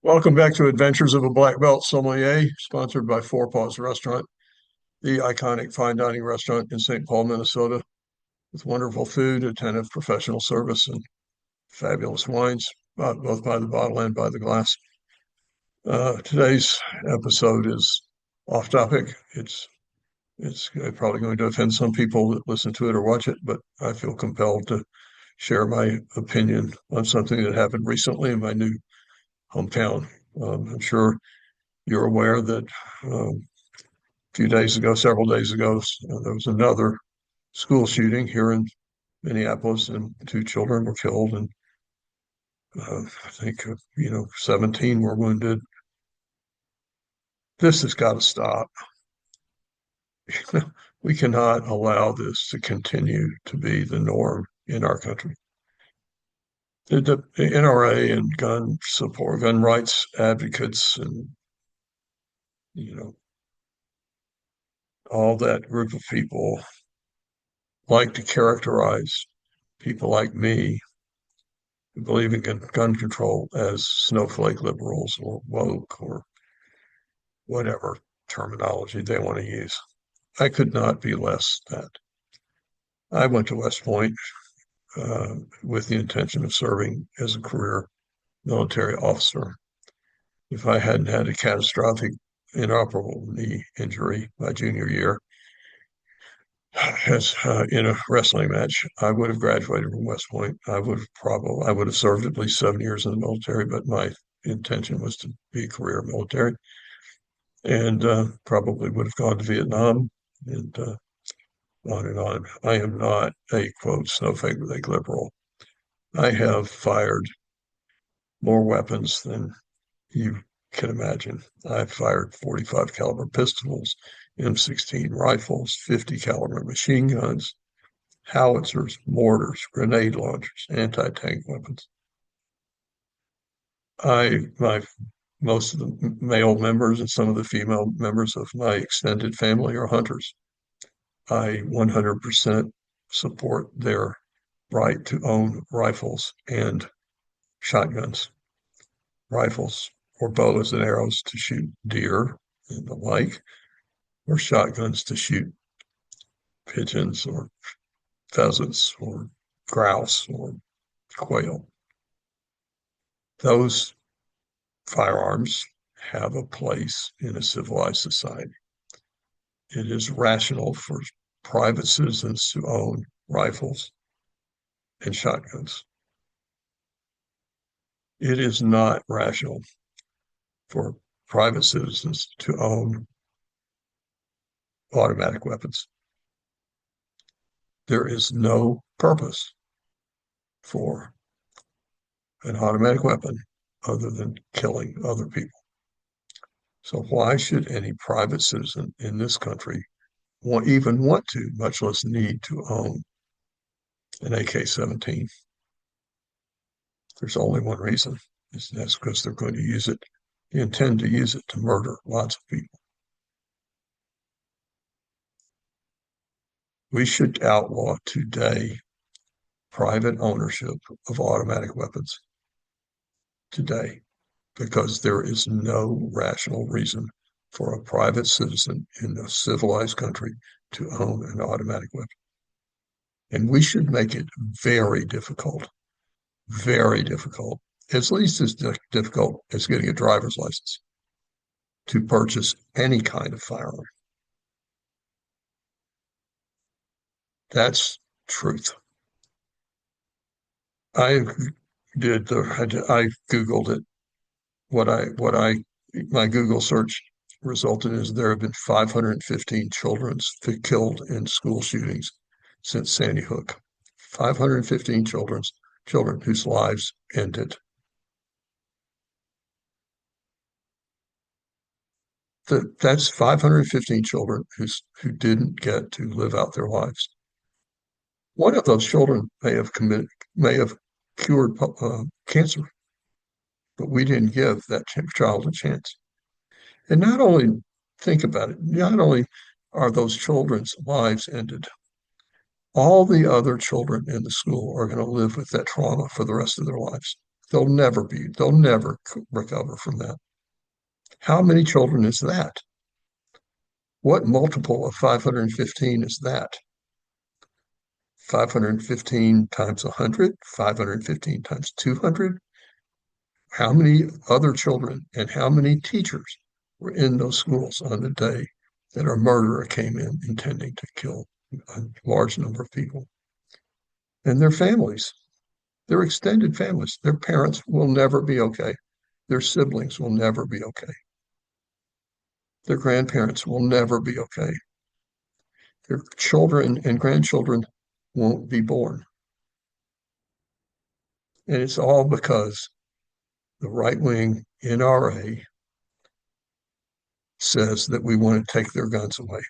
Welcome back to Adventures of a Black Belt Sommelier, sponsored by Four Paws Restaurant, the iconic fine dining restaurant in St. Paul, Minnesota, with wonderful food, attentive professional service, and fabulous wines, both by the bottle and by the glass. Today's episode is off topic. It's probably going to offend some people that listen to it or watch it, but I feel compelled to share my opinion on something that happened recently in my new hometown. I'm sure you're aware that few days ago, several days ago, there was another school shooting here in Minneapolis, and two children were killed, and I think 17 were wounded. This has got to stop. We cannot allow this to continue to be the norm in our country. The NRA and gun support, gun rights advocates, and you know all that group of people like to characterize people like me who believe in gun control as snowflake liberals or woke or whatever terminology they want to use. I could not be less that. I went to West Point with the intention of serving as a career military officer. If I hadn't had a catastrophic inoperable knee injury my junior year, as in a wrestling match, I would have graduated from West Point. I would have served at least 7 years in the military, but my intention was to be a career military, and probably would have gone to Vietnam, and on and on. I am not a quote snowflake liberal. I have fired more weapons than you can imagine. I've fired 45 caliber pistols, M16 rifles, 50 caliber machine guns, howitzers, mortars, grenade launchers, anti-tank weapons. My most of the male members and some of the female members of my extended family are hunters. I 100% support their right to own rifles and shotguns, rifles or bows and arrows to shoot deer and the like, or shotguns to shoot pigeons or pheasants or grouse or quail. Those firearms have a place in a civilized society. It is rational for private citizens to own rifles and shotguns. It is not rational for private citizens to own automatic weapons. There is no purpose for an automatic weapon other than killing other people. So why should any private citizen in this country even want to, much less need to own an AK-17? There's only one reason, and that's because they're going to use it, they intend to use it to murder lots of people. We should outlaw today private ownership of automatic weapons today, because there is no rational reason for a private citizen in a civilized country to own an automatic weapon. And we should make it very difficult, at least as difficult as getting a driver's license, to purchase any kind of firearm. That's truth. I Googled it. My Google search resulted is there have been 515 children killed in school shootings since Sandy Hook. 515 children whose lives ended. That's 515 children who didn't get to live out their lives. One of those children may have cured cancer, but we didn't give that child a chance. And not only think about it, not only are those children's lives ended, all the other children in the school are going to live with that trauma for the rest of their lives. They'll never recover from that. How many children is that? What multiple of 515 is that? 515 times 100, 515 times 200. How many other children and how many teachers were in those schools on the day that a murderer came in intending to kill a large number of people? And their families, their extended families, their parents will never be okay. Their siblings will never be okay. Their grandparents will never be okay. Their children and grandchildren won't be born. And it's all because the right wing NRA says that we want to take their guns away.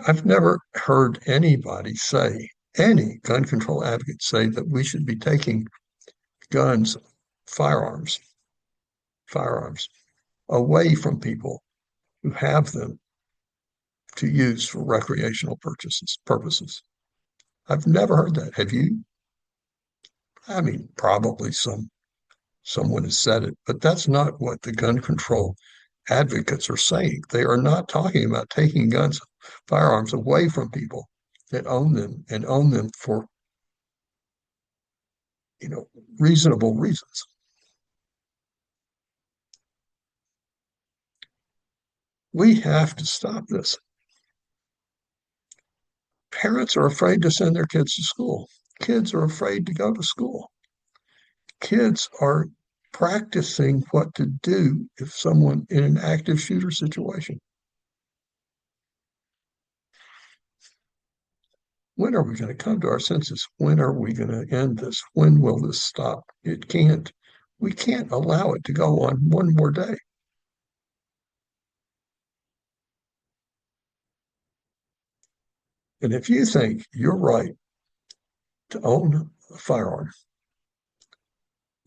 I've never heard anybody say, any gun control advocate say that we should be taking guns, firearms, away from people who have them to use for recreational purposes. I've never heard that. Have you? I mean, probably someone has said it, but that's not what the gun control advocates are saying. They are not talking about taking guns, firearms away from people that own them and own them for, reasonable reasons. We have to stop this. Parents are afraid to send their kids to school. Kids are afraid to go to school. Kids are practicing what to do if someone in an active shooter situation. When are we going to come to our senses? When are we going to end this? When will this stop? We can't allow it to go on one more day. And if you think your right to own a firearm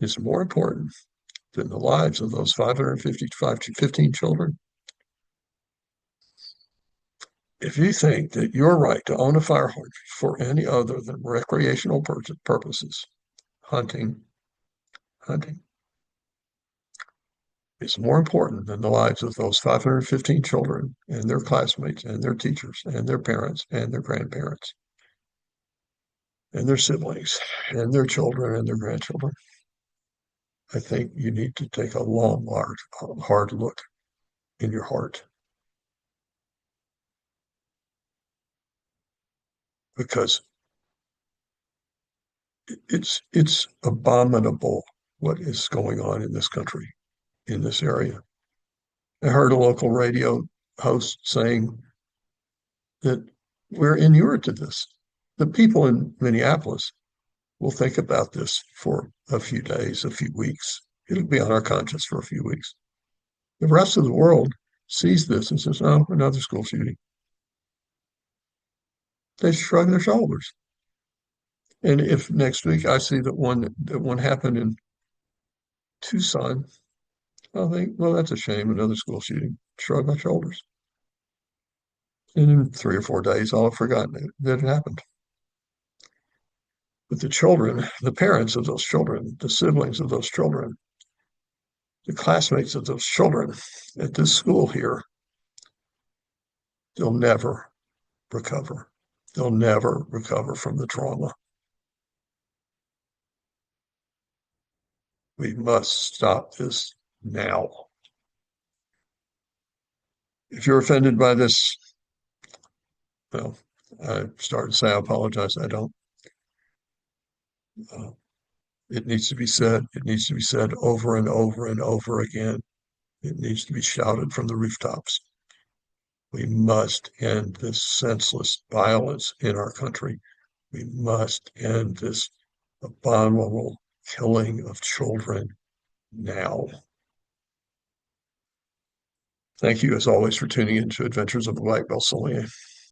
is more important than the lives of those 515 children, if you think that your right to own a firearm for any other than recreational purposes, hunting, is more important than the lives of those 515 children and their classmates and their teachers and their parents and their grandparents and their siblings and their children and their grandchildren, I think you need to take a long, hard look in your heart. Because it's abominable what is going on in this country, in this area. I heard a local radio host saying that we're inured to this. The people in Minneapolis will think about this for a few days, a few weeks. It'll be on our conscience for a few weeks. The rest of the world sees this and says, oh, another school shooting. They shrug their shoulders. And if next week I see that one happened in Tucson, I'll think, well, that's a shame, another school shooting. Shrug my shoulders. And in 3 or 4 days, I'll have forgotten that it happened. But the children, the parents of those children, the siblings of those children, the classmates of those children at this school here, they'll never recover. They'll never recover from the trauma. We must stop this now. If you're offended by this, well, I started to say I apologize. I don't. It needs to be said. It needs to be said over and over and over again. It needs to be shouted from the rooftops. We must end this senseless violence in our country. We must end this abominable killing of children now. Thank you, as always, for tuning in to Adventures of a Black Belt Sommelier.